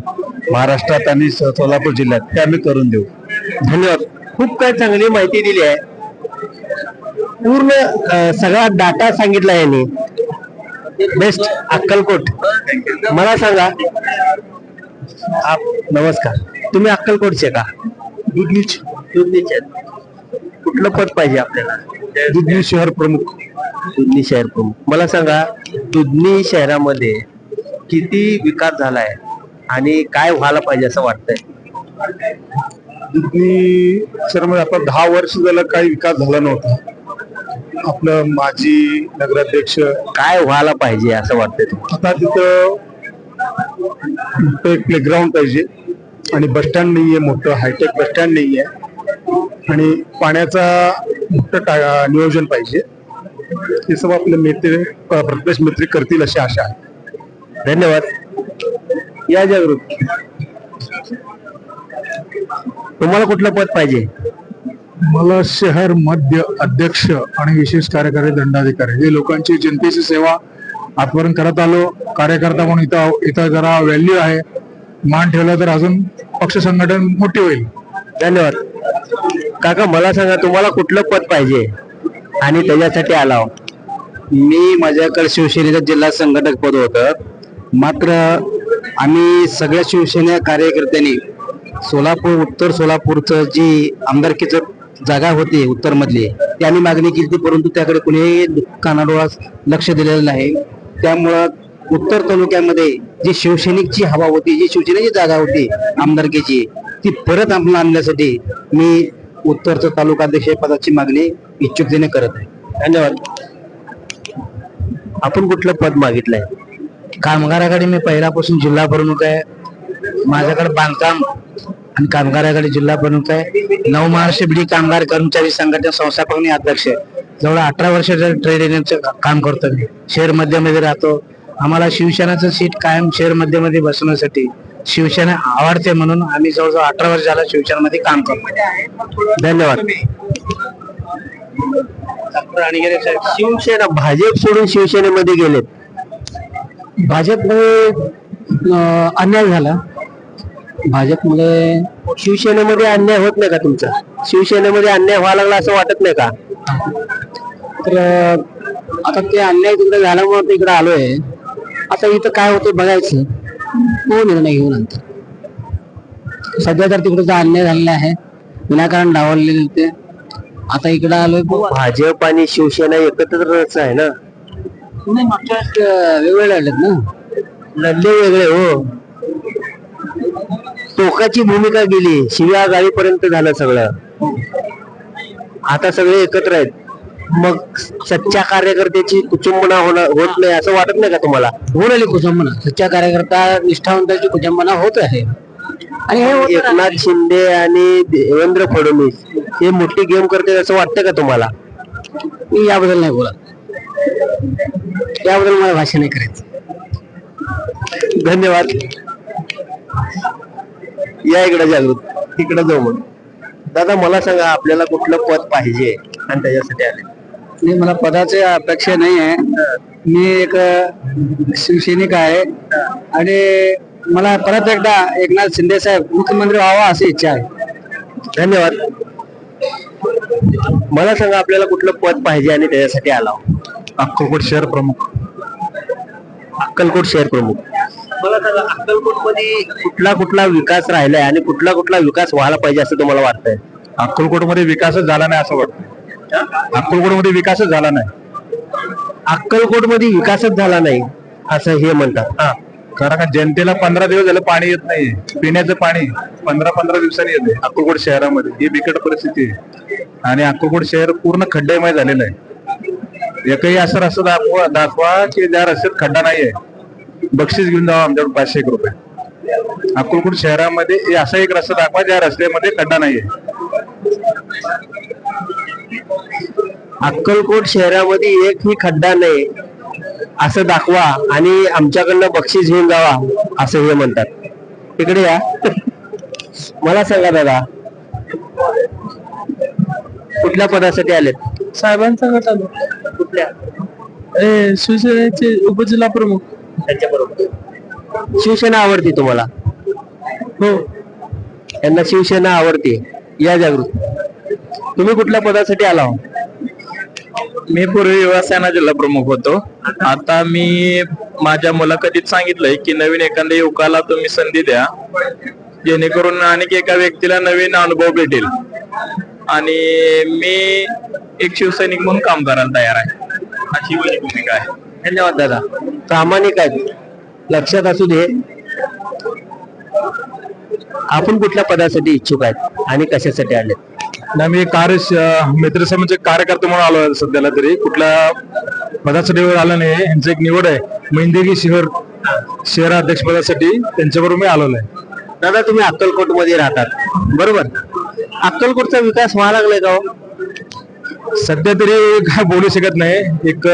महाराष्ट्रात आणि सोलापूर जिल्ह्यात, ते आम्ही करून देऊ. धन्यवाद. खूप काय चांगली माहिती दिली आहे, पूर्ण सगळा डाटा सांगितला यांनी. बेस्ट अक्कलकोट. मला सांगा, नमस्कार, तुम्ही अक्कलकोटचे का? दुधनीचे. कुठलं पद पाहिजे आपल्याला? दुधनी शहर प्रमुख. दुधनी शहर प्रमुख. मला सांगा, दुधनी शहरामध्ये किती विकास झालाय आणि काय व्हायला पाहिजे असं वाटतंय? दुधनी शहरामध्ये आता 10 वर्ष झालं काही विकास झाला नव्हता. आपलं माजी नगराध्यक्ष, काय व्हायला पाहिजे असं वाटतंय तुम्हाला? आता तिथं एक प्लेग्राऊंड पाहिजे आणि बस स्टँड नाहीये, मोठं हायटेक बस स्टँड नाहीये आणि पाण्याचा मोठं नियोजन पाहिजे. हे सर्व आपले मित्र प्रदेश मित्र करतील अशी आशा आहे. धन्यवाद. या जागृत. तुम्हाला कुठलं पद पाहिजे? मला शहर मध्य अध्यक्ष आणि विशेष कार्यकारी दंडाधिकारी, हे लोकांची जनतेची सेवा आजपर्यंत करत आलो. कार्यकर्ता म्हणून इथं जरा व्हॅल्यू आहे. मान ठेवला तर अजून पक्ष संघटन मोठी होईल. धन्यवाद. काका मला सांगा तुम्हाला कुठलं पद पाहिजे आणि त्याच्यासाठी आलाव? मी माझ्याकडे शिवसेनेचं जिल्हा संघटक पद होतं, मात्र आम्ही सगळ्या शिवसेना कार्यकर्त्यांनी उत्तर सोलापूरचं जी आमदारकीचं जागा होती उत्तर मधली ती आम्ही मागणी केली होती, परंतु त्याकडे कुणीही कानाडोळा लक्ष दिलेलं नाही. त्यामुळं उत्तर तालुक्यामध्ये जी शिवसैनिकची हवा होती, जी शिवसेनेची जागा होती आमदारकीची, ती परत आम्हाला आणण्यासाठी मी उत्तरचं तालुकाध्यक्ष पदाची मागणी इच्छुकतेने करत आहे. धन्यवाद. आपण कुठलं पद मागितलंय? कामगार आघाडी मी पहिल्यापासून जिल्हा प्रमुख आहे. माझ्याकडे बांधकाम आणि कामगार आघाडी जिल्हा प्रमुख आहे. नव महाराष्ट्र बीडी कामगार कर्मचारी संघटना संस्थापक आणि अध्यक्ष आहे. जवळ 18 वर्षाचं ट्रेड युनियनचं काम करतो मी. शहर मध्यमध्ये राहतो. आम्हाला शिवसेनाचं सीट कायम शहर मध्यमध्ये बसवण्यासाठी शिवसेना आवडते, म्हणून आम्ही जवळजवळ 18 वर्ष झालं शिवसेनेमध्ये काम करतो. धन्यवाद. शिवसेना भाजप सोडून शिवसेनेमध्ये गेलेत. भाजपमध्ये अन्याय झाला. भाजपमध्ये शिवसेनेमध्ये अन्याय होत नाही का तुमचा? शिवसेनेमध्ये अन्याय व्हायला लागला असं वाटत नाही का? तर आता ते अन्याय तिकडे झाल्यामुळे ते इकडे आलोय. आता इथं काय होतं बघायचं, तो निर्णय घेऊन नंतर. सध्या तर तिकडचा अन्याय झालेला आहे, विनाकारण डावललेले ते. आता इकडे आलोय. भाजप आणि शिवसेना एकत्रच आहे ना? नाही, मागच्या वेगवेगळे लढलेत ना. लढले वेगळे हो. टोकाची भूमिका गेली, शिव्या गाळीपर्यंत झालं सगळं. आता सगळे एकत्र आहेत. मग सच्च्या कार्यकर्त्याची कुचंबना होत नाही असं वाटत नाही का तुम्हाला? होऊन आली कुचंबना. सच्चा कार्यकर्ता निष्ठावंताची कुचंबना होत आहे. आणि हे एकनाथ शिंदे आणि देवेंद्र फडणवीस हे मोठी गेम करते असं वाटतं का तुम्हाला? मी याबद्दल नाही बोलत. याबद्दल मला भाषण नाही करायचं. धन्यवाद. या इकडे जागृत, इकडे जाऊ. मग दादा मला सांगा आपल्याला कुठलं पद पाहिजे आणि त्याच्यासाठी आले? नाही, मला पदाची अपेक्षा नाही आहे. मी एक शिवसैनिक आहे आणि मला परत एकदा एकनाथ शिंदे साहेब मुख्यमंत्री व्हावा अशी इच्छा आहे. धन्यवाद. मला सांगा आपल्याला कुठलं पद पाहिजे आणि त्याच्यासाठी आला? अक्कलकोट शहर प्रमुख. अक्कलकोट शहर प्रमुख. मला सांगा अक्कलकोट मध्ये कुठला विकास राहिलाय आणि कुठला विकास व्हायला पाहिजे असं तुम्हाला वाटतंय? अक्कलकोट मध्ये विकासच झाला नाही असं वाटतं. अक्कलकोट मध्ये विकासच झाला नाही. अक्कलकोट मध्ये विकासच झाला नाही असं हे म्हणतात. कारण का जनतेला 15 दिवस झालं पाणी येत नाही. पिण्याचं पाणी 15 दिवसांनी येते अक्कलकोट शहरामध्ये. ही बिकट परिस्थिती आहे आणि अक्कलकोट शहर पूर्ण खड्डेमय झालेलं आहे. एकही असं रस्ता दाखवा की ज्या रस्त्यात खड्डा नाहीये, बक्षीस घेऊन जावा आमच्याकडून 500 रुपये. अक्कलकोट शहरामध्ये असा एक रस्ता दाखवा ज्या रस्त्यामध्ये खड्डा नाहीये. अक्कलकोट शहरामध्ये एकही खड्डा नाही असं दाखवा आणि आमच्याकडनं बक्षीस घेऊन जावा असं हे म्हणतात. इकडे या. मला सांगा दादा कुठल्या पदासाठी आलेत? साहेबांचा गट आलो. कुठल्या? शिवसेनेचे उपजिल्हा प्रमुख. त्यांच्याबरोबर. शिवसेना आवडते तुम्हाला? हो. यांना शिवसेना आवडते. या जागृत. तुम्ही कुठल्या पदासाठी आला? मी पूर्वी युवासेना जिल्हा प्रमुख होतो. आता मी माझ्या मुलाखतीत सांगितलंय की नवीन एखाद्या युवकाला तुम्ही संधी द्या, जेणेकरून अनेक एका व्यक्तीला नवीन अनुभव भेटेल. आणि मी एक शिवसैनिक म्हणून काम करायला तयार आहे, अशी माझी भूमिका आहे. धन्यवाद दादा. प्रामाणिक आहेत, लक्षात असू दे. आपण कुठल्या पदासाठी इच्छुक आहेत आणि कशासाठी आले? मी मित्र समाजाचे कार्यकर्ते म्हणून आलो. सध्याला तरी कुठल्या पदासाठी आलो नाही. यांचं एक निवड आहे मेंढेगी शहराध्यक्ष पदासाठी, त्यांच्याबरोबर मी आलेलो आहे. दादा तुम्ही अक्कलकोट मध्ये राहतात बरोबर? अक्कलकोटचा विकास व्हायला लागलाय का हो? सध्या तरी काय बोलू शकत नाही. एक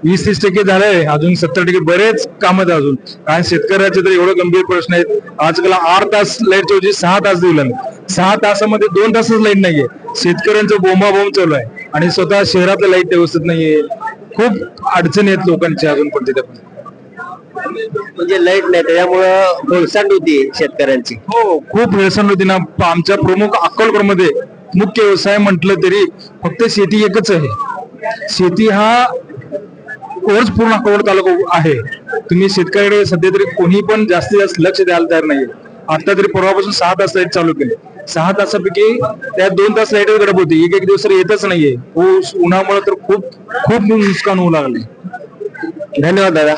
20-30% झालंय, अजून 70% बरेच काम आहेत अजून. कारण शेतकऱ्याचे तर एवढे गंभीर प्रश्न आहेत. आजकाल 8 तास लाईटच्या ऐवजी 6 तास दिलं. 6 तासामध्ये 2 तासच लाईट नाहीये. शेतकऱ्यांचं बोंबाबोंब चालू आहे आणि स्वतः शहरातलं लाईट व्यवस्थित नाहीये. खूप अडचणी आहेत लोकांच्या अजून पण तिथे. म्हणजे लाईट नाही त्याच्यामुळं भेळसांड होती शेतकऱ्यांची. हो, खूप हेळसांड होती ना. आमच्या प्रमुख अक्कलकोट मध्ये मुख्य व्यवसाय म्हटलं तरी फक्त शेती एकच आहे. शेती हा कोर्स पूर्ण अकोला तालुका आहे. तुम्ही शेतकऱ्याकडे सध्या तरी कोणी पण जास्तीत जास्त लक्ष द्यायला तयार नाहीये. आता तरी परवापासून 6 तास लाईट चालू केले. 6 तासापैकी त्यात 2 तास लाईट गडप होती. एक दिवस येतच नाहीये. उन्हामुळे तर खूप खूप नुकसान होऊ लागले. धन्यवाद दादा.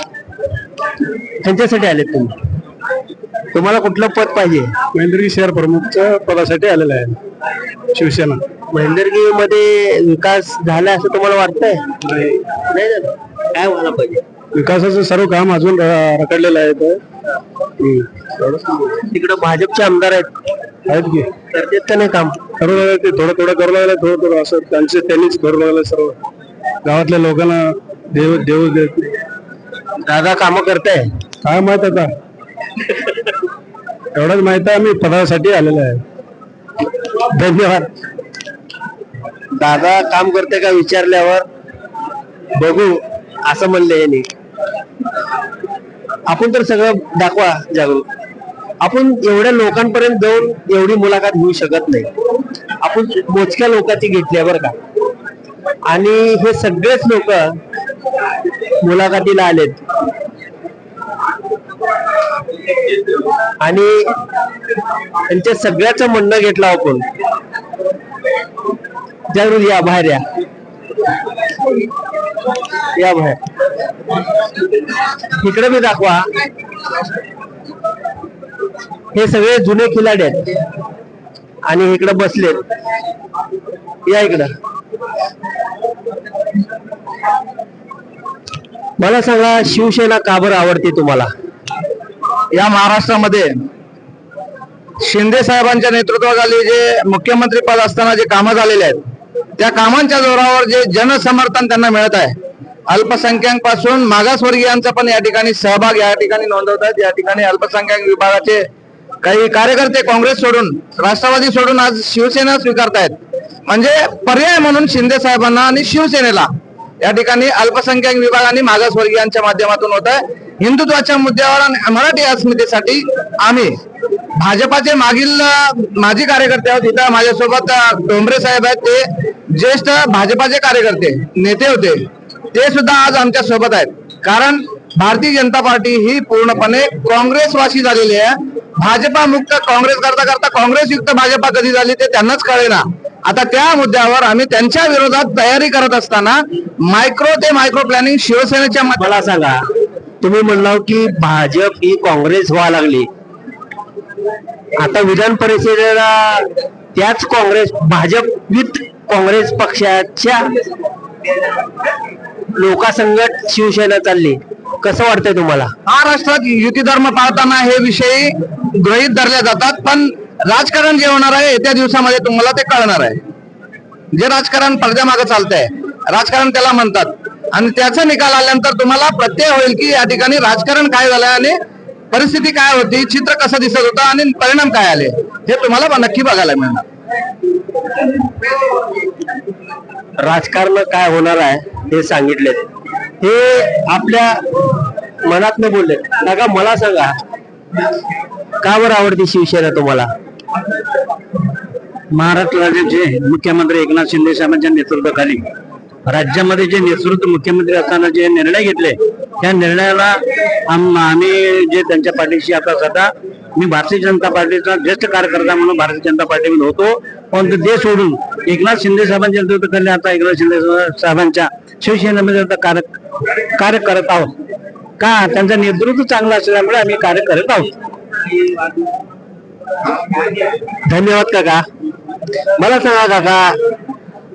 त्यांच्यासाठी आलेत तुम्ही. तुम्हाला कुठलं पद पाहिजे? महेंद्रगिरी शहर प्रमुखच्या पदासाठी आलेला आहे शिवसेना. महेंद्रगिरी मध्ये विकास झाला असं तुम्हाला वाटतंय? नाही झालं. काय व्हायला पाहिजे? विकासाचं सर्व काम अजून रखडलेलं आहे. तिकडे भाजपचे आमदार आहेत की करतात का नाही काम? करू लागले ते थोडं थोडं करू लागले. थोडं असं त्यांनीच करू लागले. सर्व गावातल्या लोकांना देव दादा काम करताय काय माहित आता. एवढंच माहित आहे आम्ही पदासाठी आलेलो आहे. धन्यवाद. दादा काम करते का विचारल्यावर बघू असं म्हणले यांनी. आपण तर सगळं दाखवा जागरूक. आपण एवढ्या लोकांपर्यंत जाऊन एवढी मुलाखत घेऊ शकत नाही. आपण मोजक्या लोकांची घेतली बरं का. आणि हे सगळेच लोक मुलाखतीला आलेत आणि त्यांच्या सगळ्याचं म्हणणं घेतलं आपण. जरूर या बाहेर या बाहेर. इकडे मी दाखवा. हे सगळे जुने खिलाडी आहेत आणि इकडे बसलेत. या इकडं. मला सांगा शिवसेना का बरं आवडते तुम्हाला? या महाराष्ट्रामध्ये शिंदे साहेबांच्या नेतृत्वाखाली जे मुख्यमंत्री पद असताना जे कामं झालेले आहेत त्या कामांच्या जोरावर जे जनसमर्थन त्यांना मिळत आहे. अल्पसंख्याक पासून मागासवर्गीयांचा पण या ठिकाणी सहभाग या ठिकाणी नोंदवतात. या ठिकाणी अल्पसंख्याक विभागाचे काही कार्यकर्ते काँग्रेस सोडून राष्ट्रवादी सोडून आज शिवसेना स्वीकारतायत. म्हणजे पर्याय म्हणून शिंदे साहेबांना आणि शिवसेनेला या ठिकाणी अल्पसंख्याक विभाग आणि मागासवर्गीयांच्या माध्यमातून होत आहे. हिंदुत्वाच्या मुद्द्यावर आणि मराठी अस्मितेसाठी आम्ही भाजपाचे माजी कार्यकर्ते आहोत. इथं माझ्यासोबत डोंबरे साहेब आहेत. ते ज्येष्ठ भाजपाचे कार्यकर्ते नेते होते. ते सुद्धा आज आमच्या सोबत आहेत. कारण भारतीय जनता पार्टी ही पूर्णपणे काँग्रेसवासी झालेली आहे. भाजपा मुक्त काँग्रेस करता करता काँग्रेस युक्त भाजपा कधी झाली ते त्यांनाच कळेना. आता त्या मुद्द्यावर आम्ही त्यांच्या विरोधात तयारी करत असताना मायक्रो ते मायक्रो प्लॅनिंग शिवसेनेच्या मला सांगा, तुम्ही म्हणला की भाजप ही काँग्रेस व्हायला लागली. आता विधान परिषदेला त्याच काँग्रेस भाजप विथ काँग्रेस पक्षाच्या लोकासंगत शिवसेना चालली. कसं वाटतंय तुम्हाला? महाराष्ट्रात युती धर्म पाळताना हे विषय गृहीत धरले जातात. पण राजकारण जे होणार आहे येत्या दिवसामध्ये तुम्हाला ते कळणार आहे. जे राजकारण पडद्यामागे चालतंय राजकारण त्याला म्हणतात. आणि त्याचा निकाल आल्यानंतर तुम्हाला प्रत्यय होईल की या ठिकाणी राजकारण काय झालंय आणि परिस्थिती काय होती, चित्र कसं दिसत होतं आणि परिणाम काय आले हे तुम्हाला नक्की बघायला मिळणार. राजकारण काय होणार आहे हे सांगितले. हे आपल्या मनातनं बोलले. नका मला सांगा का बरं आवडते शिवसेना तुम्हाला? महाराष्ट्र राज्याचे मुख्यमंत्री एकनाथ शिंदे साहेबांच्या नेतृत्वाखाली राज्यामध्ये जे नेतृत्व मुख्यमंत्री असताना जे निर्णय घेतले त्या निर्णयाला आम्ही जे त्यांच्या पाठीशी आता सध्या मी भारतीय जनता पार्टीचा ज्येष्ठ कार्यकर्ता म्हणून भारतीय जनता पार्टीमध्ये होतो. पण ते सोडून एकनाथ शिंदे साहेबांच्या नेतृत्वाखाली आता एकनाथ शिंदे साहेबांच्या शिवसेनेमध्ये आता कार्य करत आहोत. का त्यांचं नेतृत्व चांगलं असल्यामुळे आम्ही कार्य करत आहोत. धन्यवाद काका. मला सांगा काका,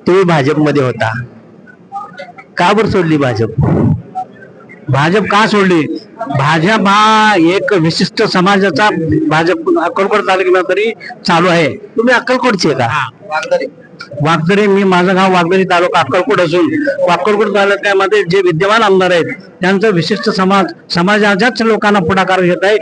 तुम्ही भाजपमध्ये होता, का बरं सोडली भाजप? भाजप का सोडली? भाजप हा एक विशिष्ट समाजाचा भाजप अक्कलकोट तालुक्यात तरी चालू आहे. तुम्ही अक्कलकोटचे का? वागदरी, मी माझं गाव वागदरी तालुका अक्कलकोट असून अक्कलकोट तालुक्यामध्ये जे विद्यमान आमदार आहेत त्यांचं विशिष्ट समाजाच्याच लोकांना पुढाकार घेत आहे.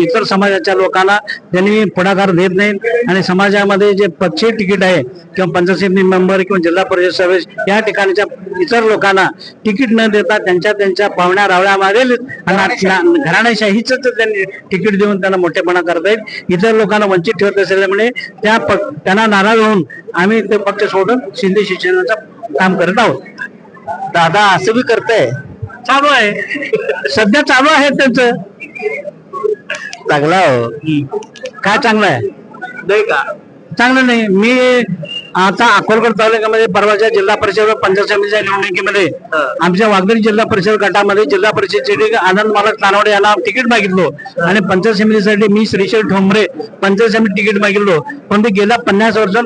इतर समाजाच्या लोकांना त्यांनी पुढाकार देत नाहीत आणि समाजामध्ये जे पक्षी तिकीट आहे किंवा पंचायत समिती मेंबर किंवा जिल्हा परिषद सदस्य या ठिकाणच्या इतर लोकांना तिकीट न देता त्यांच्या पाहुण्या रावळ्यामध्ये घराण्याशाहीच त्यांनी तिकीट देऊन त्यांना मोठेपणा करत आहेत. इतर लोकांना वंचित ठेवत असल्यामुळे त्यांना नाराज होऊन आम्ही ते पक्ष सोडून शिंदे शिवसेनेचं काम करत आहोत. दादा असं बी करताय? चालू आहे, सध्या चालू आहे त्यांचं. चांगला हो. काय चांगलं आहे? नाही का? चांगलं नाही. मी आता अक्कलकोट तालुक्यामध्ये परवाच्या जिल्हा परिषद व पंचायत समितीच्या निवडणुकीमध्ये आमच्या वागदरी जिल्हा परिषद गटामध्ये जिल्हा परिषदेचे आनंद मालक तानवडे यांना तिकीट मागितलो आणि पंचायत समितीसाठी मी श्रीशैल ठोंबरे पंचायत समिती तिकीट मागितलो. पण ते गेल्या 50 वर्षात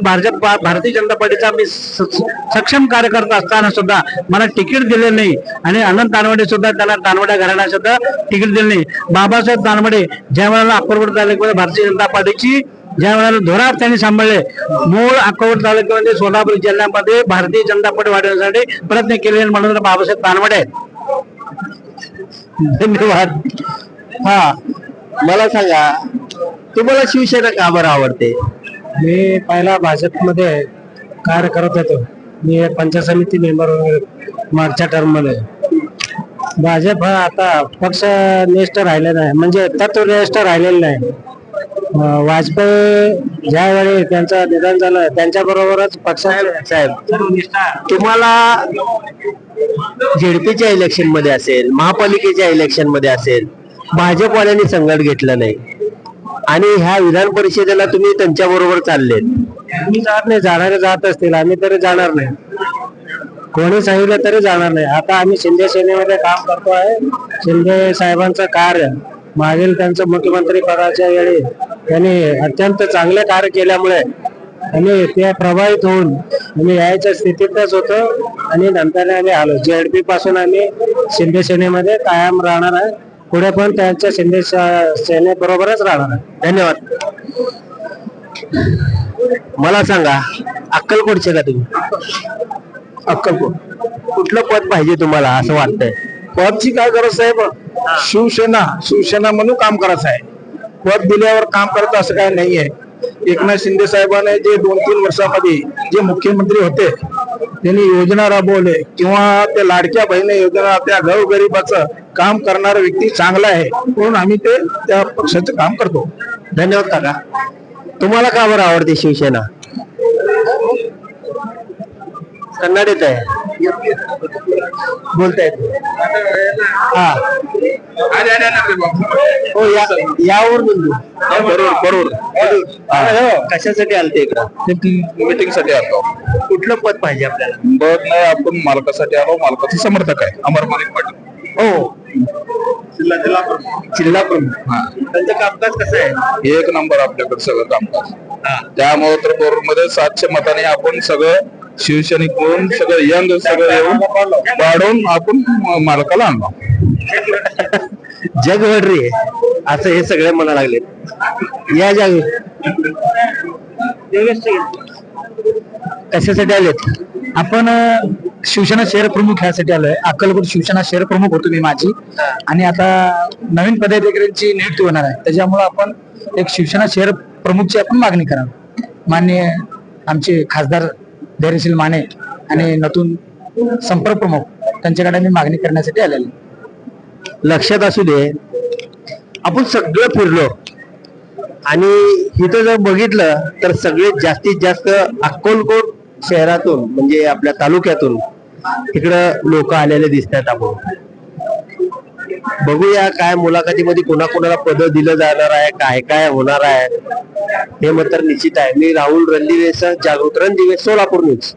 भारतीय जनता पार्टीचा मी सक्षम कार्यकर्ता असताना सुद्धा मला तिकीट दिले नाही आणि आनंद तानवडे सुद्धा त्यांना तानवड्या घराण्याला सुद्धा तिकीट दिले नाही. बाबासाहेब तानवडे ज्या वेळेला अक्कलकोट तालुक्यामध्ये भारतीय जनता पार्टीची ज्या वेळेला धोरण त्यांनी सांभाळले, मूळ अक्कलकोट तालुक्यामध्ये सोलापूर जिल्ह्यामध्ये भारतीय जनता पार्टी वाढवण्यासाठी प्रयत्न केले म्हणून बाबासाहेब तानवडे आहेत. धन्यवाद. हा, मला सांगा तुम्हाला शिवसेना का बरं आवडते? मी पहिला भाजपमध्ये कार्य करत होतो. मी पंचायत समिती मेंबर मागच्या टर्म मध्ये. भाजप हा आता पक्षनिष्ठ राहिलेला नाही, म्हणजे तत्वनिष्ठ राहिलेला नाही. वाजपेयी ज्यावेळी त्यांचं निधन झालं त्यांच्या बरोबरच साहेब, तुम्हाला झेडपीच्या इलेक्शन मध्ये असेल, महापालिकेच्या इलेक्शन मध्ये असेल, भाजपवाल्यांनी संकट घेतलं नाही आणि ह्या विधान परिषदेला तुम्ही त्यांच्या बरोबर चालले. मी जात नाही, जाणारे जात असतील, आम्ही तरी जाणार नाही. कोणी सांगितलं तरी जाणार नाही. आता आम्ही शिंदे सेनेमध्ये काम करतो आहे. शिंदे साहेबांचं कार्य मागील त्यांचं मुख्यमंत्री पदाच्या वेळी त्यांनी अत्यंत चांगले कार्य केल्यामुळे आणि ते प्रभावित होऊन आम्ही यायच्या स्थितीतच होतो आणि नंतर आम्ही आलो. जेडपी पासून आम्ही शिंदे सेनेमध्ये कायम राहणार आहे. पुढे पण त्यांच्या शिंदे सेनेबरोबरच राहणार आहे. धन्यवाद. मला सांगा अक्कलकोटचे का तुम्ही? अक्कलकोट. कुठलं पद पाहिजे तुम्हाला असं वाटतंय? पदची काय गरज साहेब? शिवसेना म्हणून काम करायचं आहे. पद दिल्यावर काम करायचं असं काय नाहीये. एकनाथ शिंदे साहेबांनी जे 2-3 वर्षामध्ये जे मुख्यमंत्री होते त्यांनी योजना राबवले किंवा त्या लाडक्या बहिणी योजना, त्या गरीबाचं काम करणारा व्यक्ती चांगला आहे म्हणून आम्ही त्या पक्षाचं काम करतो. धन्यवाद काका. तुम्हाला का बरं आवडते शिवसेना? कन्नडीत आहे, बोलतायत. हा हो, यावर बोलतो. बरोबर. कशासाठी आलते इकडं? मीटिंग साठी आलो. कुठलं पद पाहिजे आपल्याला? बघ नाही, आपण मालकासाठी आलो. मालकाचा समर्थक आहे अमर मालिक पाटील. हो, जिल्हा प्रमुख. त्यांचं कामकाज कसं आहे? 1 नंबर आपल्याकडे सगळं कामकाज. त्यामुळे तर बरोबर मध्ये 700 मताने आपण सगळं शिवसैनिक म्हणून सगळं यंग सगळं येऊन वाढवून आपण मालकाला आणलो. जग वडरी असं हे सगळे म्हणा लागले. या जागी कशासाठी आलेत? आपण शिवसेना शहर प्रमुख ह्यासाठी आलोय. अक्कलकोट शिवसेना शहर प्रमुख होतो मी माझी, आणि आता नवीन पदाधिकाऱ्यांची नियुक्ती होणार आहे. त्याच्यामुळे आपण एक शिवसेना शहर प्रमुखची आपण मागणी करावी. माननीय आमचे खासदार धैर्यशील माने आणि नतून संपर्क प्रमुख त्यांच्याकडे मी मागणी करण्यासाठी आलेलो. लक्षात असू दे, आपण सगळं फिरलो आणि इथं जर बघितलं तर सगळे जास्तीत जास्त अक्कलकोट शहरातून म्हणजे आपल्या तालुक्यातून इकडं लोक आलेले दिसतात. आपण बघूया काय मुलाखतीमध्ये कोणाकोणाला पद दिलं जाणार आहे, काय काय होणार आहे हे मात्र निश्चित आहे. मी राहुल रणदिवे, जागृत रणदिवे, सोलापूर न्यूज.